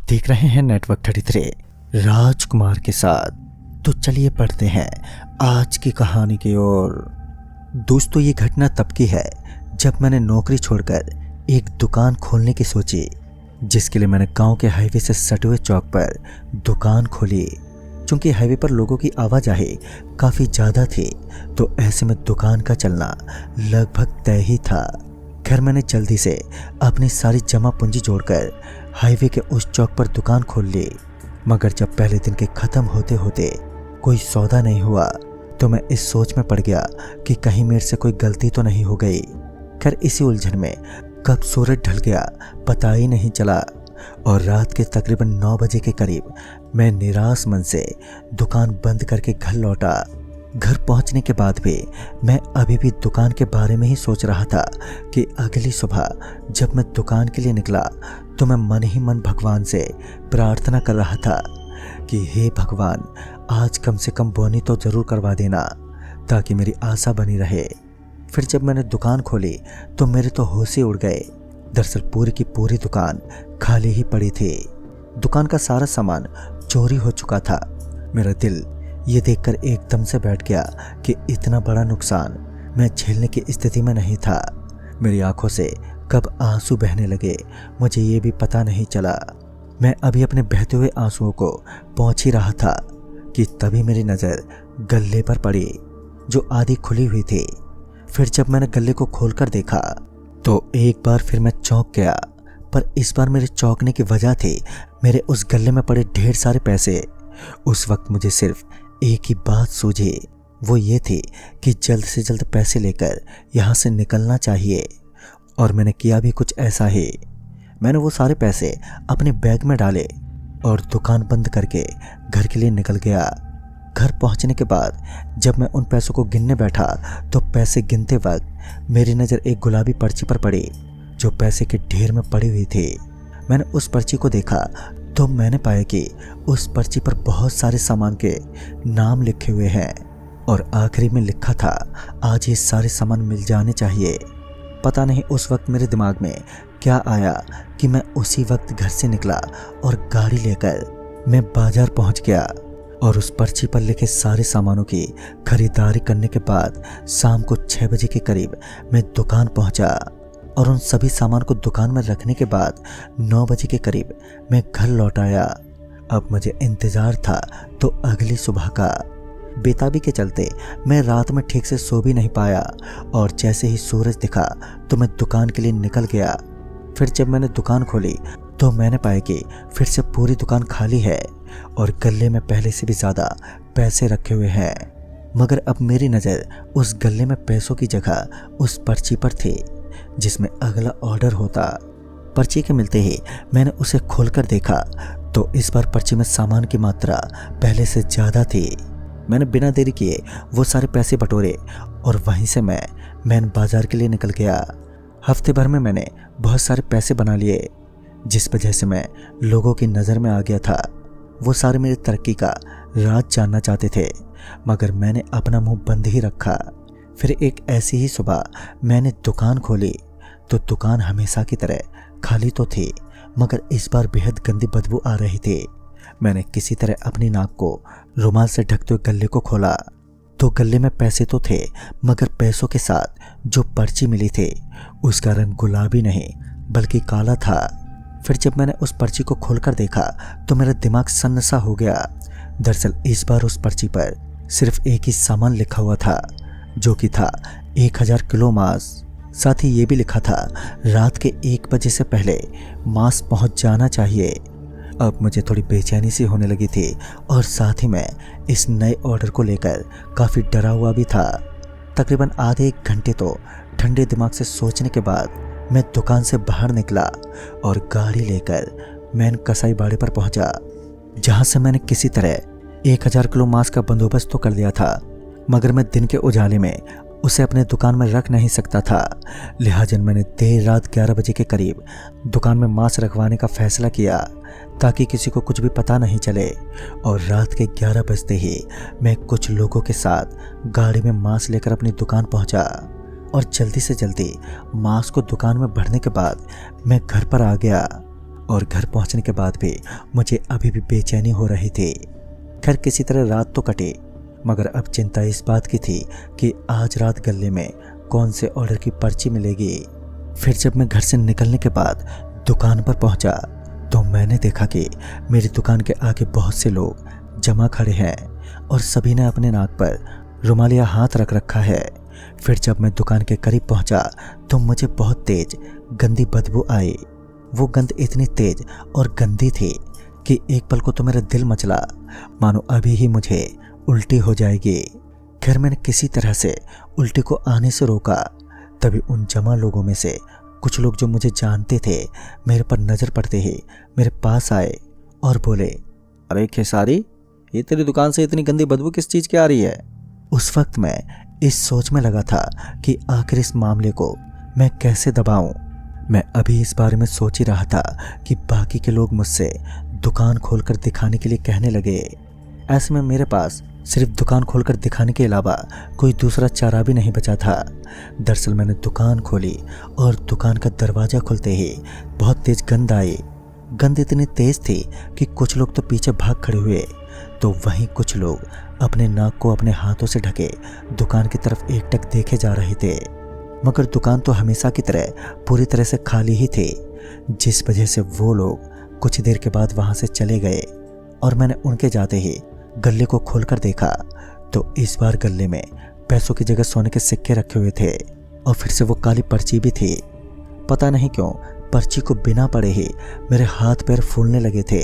देख रहे हैं नेटवर्क 33 राजकुमार के साथ। तो चलिए पढ़ते हैं आज की कहानी की ओर। दोस्तों, ये घटना तब की है जब मैंने नौकरी छोड़कर एक दुकान खोलने की सोची, जिसके लिए मैंने गांव के हाईवे से सटे हुए चौक पर दुकान खोली। चूंकि हाईवे पर लोगों की आवाजाही काफ़ी ज़्यादा थी, तो ऐसे में दुकान का चलना लगभग तय ही था। खैर, मैंने जल्दी से अपनी सारी जमा पूंजी जोड़कर हाईवे के उस चौक पर दुकान खोल ली। मगर जब पहले दिन के ख़त्म होते होते कोई सौदा नहीं हुआ, तो मैं इस सोच में पड़ गया कि कहीं मेरे से कोई गलती तो नहीं हो गई। खैर, इसी उलझन में कब सूरज ढल गया पता ही नहीं चला, और रात के तकरीबन 9 बजे के करीब मैं निराश मन से दुकान बंद करके घर लौटा। घर पहुंचने के बाद भी मैं अभी भी दुकान के बारे में ही सोच रहा था कि अगली सुबह जब मैं दुकान के लिए निकला, तो मैं मन ही मन भगवान से प्रार्थना कर रहा था कि हे भगवान, आज कम से कम बोनी तो ज़रूर करवा देना, ताकि मेरी आशा बनी रहे। फिर जब मैंने दुकान खोली तो मेरे तो होश ही उड़ गए। दरअसल पूरी की पूरी दुकान खाली ही पड़ी थी। दुकान का सारा सामान चोरी हो चुका था। मेरा दिल ये देखकर एकदम से बैठ गया कि इतना बड़ा नुकसान मैं झेलने की स्थिति में नहीं था। मेरी आंखों से कब आंसू बहने लगे मुझे ये भी पता नहीं चला। मैं अभी अपने बहते हुए आंसुओं को पहुंच ही रहा था कि तभी मेरी नज़र गल्ले पर पड़ी, जो आधी खुली हुई थी। फिर जब मैंने गल्ले को खोलकर देखा तो एक बार फिर मैं चौंक गया। पर इस बार मेरे चौंकने की वजह थी मेरे उस गल्ले में पड़े ढेर सारे पैसे। उस वक्त मुझे सिर्फ एक ही बात सूझी, वो ये थी कि जल्द से जल्द पैसे लेकर यहाँ से निकलना चाहिए। और मैंने किया भी कुछ ऐसा ही। मैंने वो सारे पैसे अपने बैग में डाले और दुकान बंद करके घर के लिए निकल गया। घर पहुँचने के बाद जब मैं उन पैसों को गिनने बैठा, तो पैसे गिनते वक्त मेरी नज़र एक गुलाबी पर्ची पर पड़ी, जो पैसे के ढेर में पड़ी हुई थी। मैंने उस पर्ची को देखा तो मैंने पाया कि उस पर्ची पर बहुत सारे सामान के नाम लिखे हुए हैं, और आखिरी में लिखा था आज ये सारे सामान मिल जाने चाहिए। पता नहीं उस वक्त मेरे दिमाग में क्या आया कि मैं उसी वक्त घर से निकला और गाड़ी लेकर मैं बाजार पहुंच गया। और उस पर्ची पर लिखे सारे सामानों की खरीदारी करने के बाद शाम को 6 बजे के करीब मैं दुकान पहुंचा, और उन सभी सामान को दुकान में रखने के बाद 9 बजे के करीब मैं घर लौट आया। अब मुझे इंतज़ार था तो अगली सुबह का। बेताबी के चलते मैं रात में ठीक से सो भी नहीं पाया, और जैसे ही सूरज दिखा तो मैं दुकान के लिए निकल गया। फिर जब मैंने दुकान खोली तो मैंने पाया कि फिर से पूरी दुकान खाली है, और गल्ले में पहले से भी ज़्यादा पैसे रखे हुए हैं। मगर अब मेरी नज़र उस गल्ले में पैसों की जगह उस पर्ची पर थी, जिसमें अगला ऑर्डर होता। पर्ची के मिलते ही मैंने उसे खोलकर देखा तो इस बार पर्ची में सामान की मात्रा पहले से ज़्यादा थी। मैंने बिना देरी किए वो सारे पैसे बटोरे, और वहीं से मैं मेन बाज़ार के लिए निकल गया। हफ्ते भर में मैंने बहुत सारे पैसे बना लिए, जिस वजह से मैं लोगों की नज़र में आ गया था। वो सारे मेरी तरक्की का राज जानना चाहते थे, मगर मैंने अपना मुंह बंद ही रखा। फिर एक ऐसी ही सुबह मैंने दुकान खोली तो दुकान हमेशा की तरह खाली तो थी, मगर इस बार बेहद गंदी बदबू आ रही थी। मैंने किसी तरह अपनी नाक को रुमाल से ढकते हुए गल्ले को खोला तो गल्ले में पैसे तो थे, मगर पैसों के साथ जो पर्ची मिली थी उसका रंग गुलाबी नहीं बल्कि काला था। फिर जब मैंने उस पर्ची को खोलकर देखा तो मेरा दिमाग सन्नसा हो गया। दरअसल इस बार उस पर्ची पर सिर्फ एक ही सामान लिखा हुआ था, जो कि था 1000 किलो मांस। साथ ही ये भी लिखा था रात के 1 बजे से पहले मांस पहुंच जाना चाहिए। अब मुझे थोड़ी बेचैनी सी होने लगी थी, और साथ ही मैं इस नए ऑर्डर को लेकर काफ़ी डरा हुआ भी था। तकरीबन आधे 1 घंटे तो ठंडे दिमाग से सोचने के बाद मैं दुकान से बाहर निकला और गाड़ी लेकर मैन कसाई बाड़े पर पहुंचा, जहां से मैंने किसी तरह 1000 किलो मांस का बंदोबस्त तो कर लिया था, मगर मैं दिन के उजाले में उसे अपने दुकान में रख नहीं सकता था। लिहाजा मैंने देर रात 11 बजे के करीब दुकान में मांस रखवाने का फैसला किया, ताकि किसी को कुछ भी पता नहीं चले। और रात के 11 बजते ही मैं कुछ लोगों के साथ गाड़ी में मांस लेकर अपनी दुकान पहुंचा, और जल्दी से जल्दी मांस को दुकान में भरने के बाद मैं घर पर आ गया। और घर पहुंचने के बाद भी मुझे अभी भी बेचैनी हो रही थी। खैर किसी तरह रात तो कटी, मगर अब चिंता इस बात की थी कि आज रात गले में कौन से ऑर्डर की पर्ची मिलेगी। फिर जब मैं घर से निकलने के बाद दुकान पर पहुंचा तो मैंने देखा कि मेरी दुकान के आगे बहुत से लोग जमा खड़े हैं और सभी ने अपने नाक पर रुमाल या हाथ रख रखा है। फिर जब मैं दुकान के करीब पहुंचा तो मुझे बहुत तेज गंदी बदबू आई। वो गंध इतनी तेज और गंदी थी कि एक पल को तो मेरा दिल मचला मानो अभी ही मुझे उल्टी हो जाएगी। खैर मैंने किसी तरह से उल्टी को आने से रोका। तभी उन जमा लोगों में से कुछ लोग जो मुझे जानते थे मेरे पर नज़र पड़ते ही मेरे पास आए और बोले, अरे खेसारी, ये तेरी दुकान से इतनी गंदी बदबू किस चीज़ की आ रही है? उस वक्त मैं इस सोच में लगा था कि आखिर इस मामले को मैं कैसे दबाऊं। मैं अभी इस बारे में सोच ही रहा था कि बाकी के लोग मुझसे दुकान खोलकर दिखाने के लिए कहने लगे। ऐसे में मेरे पास सिर्फ दुकान खोलकर दिखाने के अलावा कोई दूसरा चारा भी नहीं बचा था। दरअसल मैंने दुकान खोली और दुकान का दरवाज़ा खुलते ही बहुत तेज गंध आई। गंध इतनी तेज थी कि कुछ लोग तो पीछे भाग खड़े हुए, तो वहीं कुछ लोग अपने नाक को अपने हाथों से ढके दुकान की तरफ एकटक देखे जा रहे थे। मगर दुकान तो हमेशा की तरह पूरी तरह से खाली ही थी, जिस वजह से वो लोग कुछ देर के बाद वहां से चले गए। और मैंने उनके जाते ही गल्ले को खोलकर देखा तो इस बार गल्ले में पैसों की जगह सोने के सिक्के रखे हुए थे और फिर से वो काली पर्ची भी थी। पता नहीं क्यों पर्ची को बिना पढ़े ही मेरे हाथ पैर फूलने लगे थे,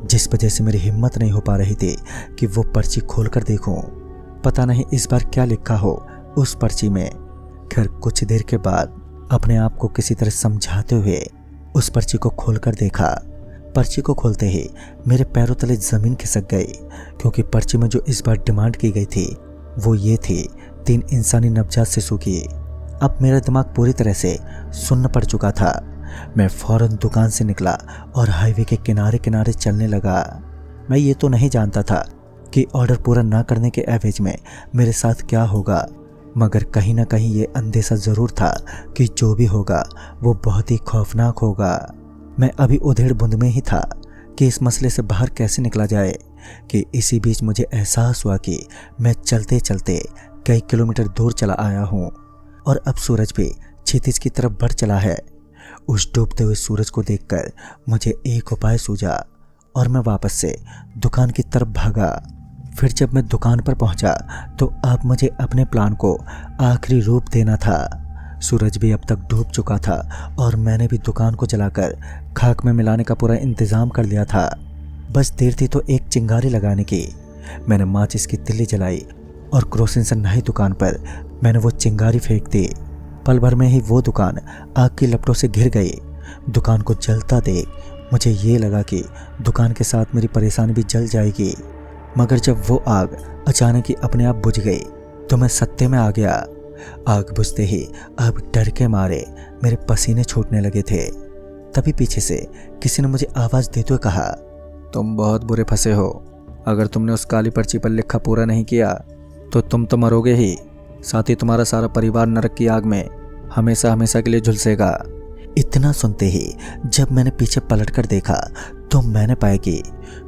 जिस वजह से मेरी हिम्मत नहीं हो पा रही थी कि वो पर्ची खोलकर देखूं। पता नहीं इस बार क्या लिखा हो उस पर्ची में। खैर कुछ देर के बाद अपने आप को किसी तरह समझाते हुए उस पर्ची को खोलकर देखा। पर्ची को खोलते ही मेरे पैरों तले ज़मीन खिसक गई, क्योंकि पर्ची में जो इस बार डिमांड की गई थी वो ये थी 3 इंसानी नवजात शिशु की। अब मेरा दिमाग पूरी तरह से सुन्न पड़ चुका था। मैं फौरन दुकान से निकला और हाईवे के किनारे किनारे चलने लगा। मैं ये तो नहीं जानता था कि ऑर्डर पूरा ना करने के एवज में मेरे साथ क्या होगा, मगर कहीं ना कहीं ये अंदेशा ज़रूर था कि जो भी होगा वो बहुत ही खौफनाक होगा। मैं अभी उधेड़ बुंद में ही था कि इस मसले से बाहर कैसे निकला जाए कि इसी बीच मुझे एहसास हुआ कि मैं चलते चलते कई किलोमीटर दूर चला आया हूँ और अब सूरज भी क्षितिज की तरफ बढ़ चला है। उस डूबते हुए सूरज को देखकर मुझे एक उपाय सूझा और मैं वापस से दुकान की तरफ भागा। फिर जब मैं दुकान पर पहुंचा तो अब मुझे अपने प्लान को आखिरी रूप देना था। सूरज भी अब तक डूब चुका था और मैंने भी दुकान को जलाकर खाक में मिलाने का पूरा इंतज़ाम कर लिया था। बस देर थी तो एक चिंगारी लगाने की। मैंने माचिस की तिल्ली जलाई और क्रोसिन से नई दुकान पर मैंने वो चिंगारी फेंक दी। पल भर में ही वो दुकान आग की लपटों से घिर गई। दुकान को जलता देख मुझे ये लगा कि दुकान के साथ मेरी परेशानी भी जल जाएगी, मगर जब वो आग अचानक ही अपने आप बुझ गई तो मैं सत्ते में आ गया। आग बुझते ही अब डर के मारे मेरे पसीने छूटने लगे थे। तभी पीछे से किसी ने मुझे आवाज़ देते हुए कहा, तुम बहुत बुरे फंसे हो। अगर तुमने उस काली पर्ची पर लिखा पूरा नहीं किया तो तुम तो मरोगे ही, साथ ही तुम्हारा सारा परिवार नरक की आग में हमेशा हमेशा के लिए झुलसेगा। इतना सुनते ही जब मैंने पीछे पलटकर देखा तो मैंने पाया कि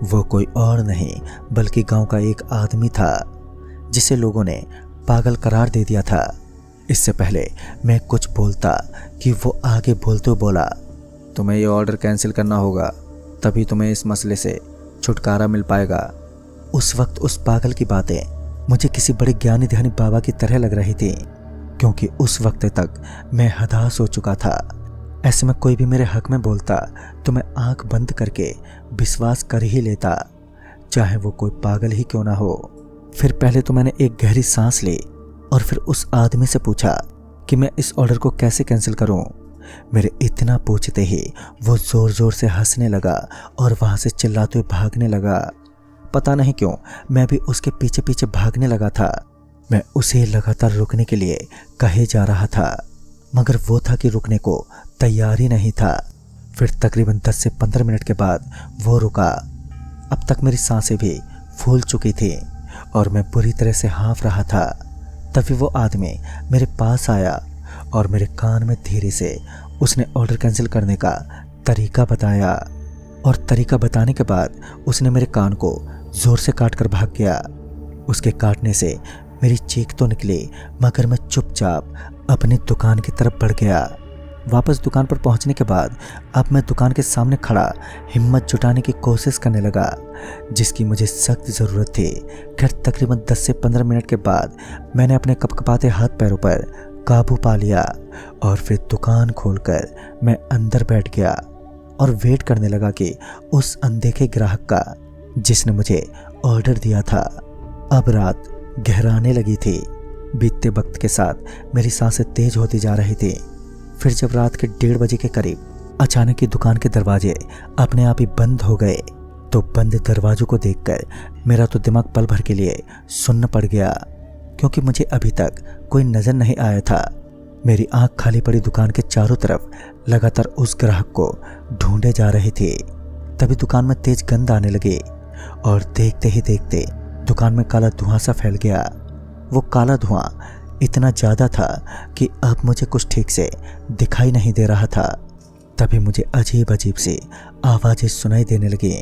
वो कोई और नहीं बल्कि गांव का एक आदमी था, जिसे लोगों ने पागल करार दे दिया था। इससे पहले मैं कुछ बोलता कि वो आगे बोलते बोला, तुम्हें ये ऑर्डर कैंसिल करना होगा, तभी तुम्हें इस मसले से छुटकारा मिल पाएगा। उस वक्त उस पागल की बातें मुझे किसी बड़े ज्ञानी ध्यानी बाबा की तरह लग रही थी, क्योंकि उस वक्त तक मैं हताश हो चुका था। ऐसे में कोई भी मेरे हक में बोलता तो मैं आंख बंद करके विश्वास कर ही लेता, चाहे वो कोई पागल ही क्यों ना हो। फिर पहले तो मैंने एक गहरी सांस ली और फिर उस आदमी से पूछा कि मैं इस ऑर्डर को कैसे कैंसिल करूं। मेरे इतना पूछते ही वो ज़ोर ज़ोर से हंसने लगा और वहाँ से चिल्लाते हुए भागने लगा। पता नहीं क्यों मैं भी उसके पीछे पीछे भागने लगा था। मैं उसे लगातार रुकने के लिए कहे जा रहा था, मगर वो था कि रुकने को तैयार ही नहीं था। फिर तकरीबन 10 से 15 मिनट के बाद वो रुका। अब तक मेरी सांसें भी फूल चुकी थी और मैं बुरी तरह से हाँफ रहा था। तभी वो आदमी मेरे पास आया और मेरे कान में धीरे से उसने ऑर्डर कैंसिल करने का तरीका बताया और तरीका बताने के बाद उसने मेरे कान को जोर से काट कर भाग गया। उसके काटने से मेरी चीख तो निकली, मगर मैं चुपचाप अपनी दुकान की तरफ बढ़ गया। वापस दुकान पर पहुंचने के बाद अब मैं दुकान के सामने खड़ा हिम्मत जुटाने की कोशिश करने लगा, जिसकी मुझे सख्त ज़रूरत थी। खैर तकरीबन 10 से 15 मिनट के बाद मैंने अपने कपकपाते हाथ पैरों पर काबू पा लिया और फिर दुकान खोलकर मैं अंदर बैठ गया और वेट करने लगा कि उस अनदेखे ग्राहक का जिसने मुझे ऑर्डर दिया था। अब रात गहराने लगी थी। बीतते वक्त के साथ मेरी सांसें तेज होती जा रही थी। फिर जब रात के 1:30 बजे के करीब अचानक ही दुकान के दरवाजे अपने आप ही बंद हो गए, तो बंद दरवाजों को देखकर मेरा तो दिमाग पल भर के लिए सुन्न पड़ गया, क्योंकि मुझे अभी तक कोई नजर नहीं आया था। मेरी आंख खाली पड़ी दुकान के चारों तरफ लगातार उस ग्राहक को ढूंढे जा रही थी। तभी दुकान में तेज गंध आने लगी और देखते ही देखते दुकान में काला धुआं सा फैल गया। वो काला धुआं इतना ज़्यादा था कि अब मुझे कुछ ठीक से दिखाई नहीं दे रहा था। तभी मुझे अजीब अजीब सी आवाज़ें सुनाई देने लगी।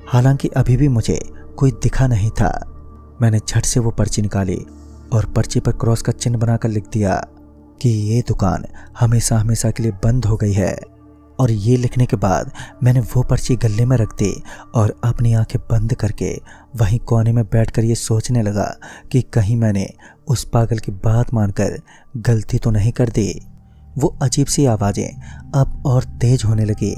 हालांकि अभी भी मुझे कोई दिखा नहीं था। मैंने झट से वो पर्ची निकाली और पर्ची पर क्रॉस का चिन्ह बनाकर लिख दिया कि ये दुकान हमेशा हमेशा के लिए बंद हो गई है। और ये लिखने के बाद मैंने वो पर्ची गले में रख दी और अपनी आंखें बंद करके वहीं कोने में बैठकर ये सोचने लगा कि कहीं मैंने उस पागल की बात मानकर गलती तो नहीं कर दी। वो अजीब सी आवाज़ें अब और तेज होने लगी।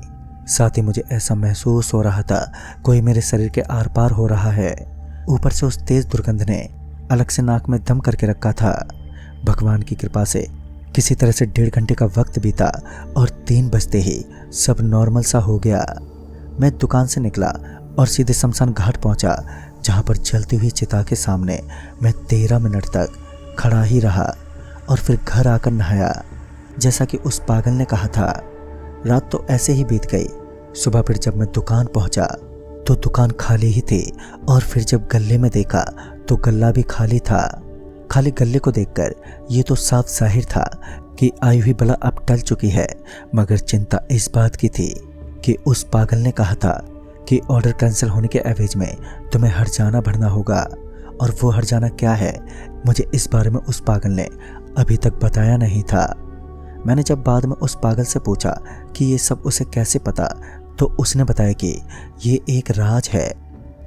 साथ ही मुझे ऐसा महसूस हो रहा था कोई मेरे शरीर के आर पार हो रहा है। ऊपर से उस तेज दुर्गंध ने अलग से नाक में दम करके रखा था। भगवान की कृपा से किसी तरह से 1.5 घंटे का वक्त बीता और 3 बजते ही सब नॉर्मल सा हो गया। मैं दुकान से निकला और सीधे शमशान घाट पहुंचा, जहां पर जलती हुई चिता के सामने मैं 13 मिनट तक खड़ा ही रहा और फिर घर आकर नहाया, जैसा कि उस पागल ने कहा था। रात तो ऐसे ही बीत गई। सुबह फिर जब मैं दुकान पहुंचा तो दुकान खाली ही थी और फिर जब गल्ले में देखा तो गल्ला भी खाली था। खाली गल्ले को देखकर ये तो साफ जाहिर था कि आई हुई बला अब टल चुकी है, मगर चिंता इस बात की थी कि उस पागल ने कहा था कि ऑर्डर कैंसिल होने के एवज में तुम्हें हर्जाना भरना होगा, और वो हर्जाना क्या है मुझे इस बारे में उस पागल ने अभी तक बताया नहीं था। मैंने जब बाद में उस पागल से पूछा कि ये सब उसे कैसे पता, तो उसने बताया कि ये एक राज है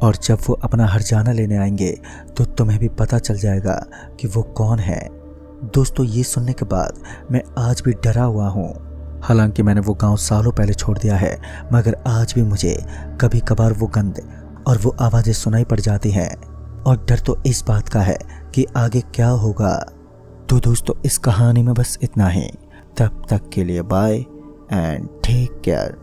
और जब वो अपना हर्जाना लेने आएंगे तो तुम्हें भी पता चल जाएगा कि वो कौन है। दोस्तों, ये सुनने के बाद मैं आज भी डरा हुआ हूँ। हालांकि मैंने वो गांव सालों पहले छोड़ दिया है, मगर आज भी मुझे कभी कभार वो गंध और वो आवाज़ें सुनाई पड़ जाती हैं, और डर तो इस बात का है कि आगे क्या होगा। तो दोस्तों, इस कहानी में बस इतना ही। तब तक के लिए बाय एंड टेक केयर।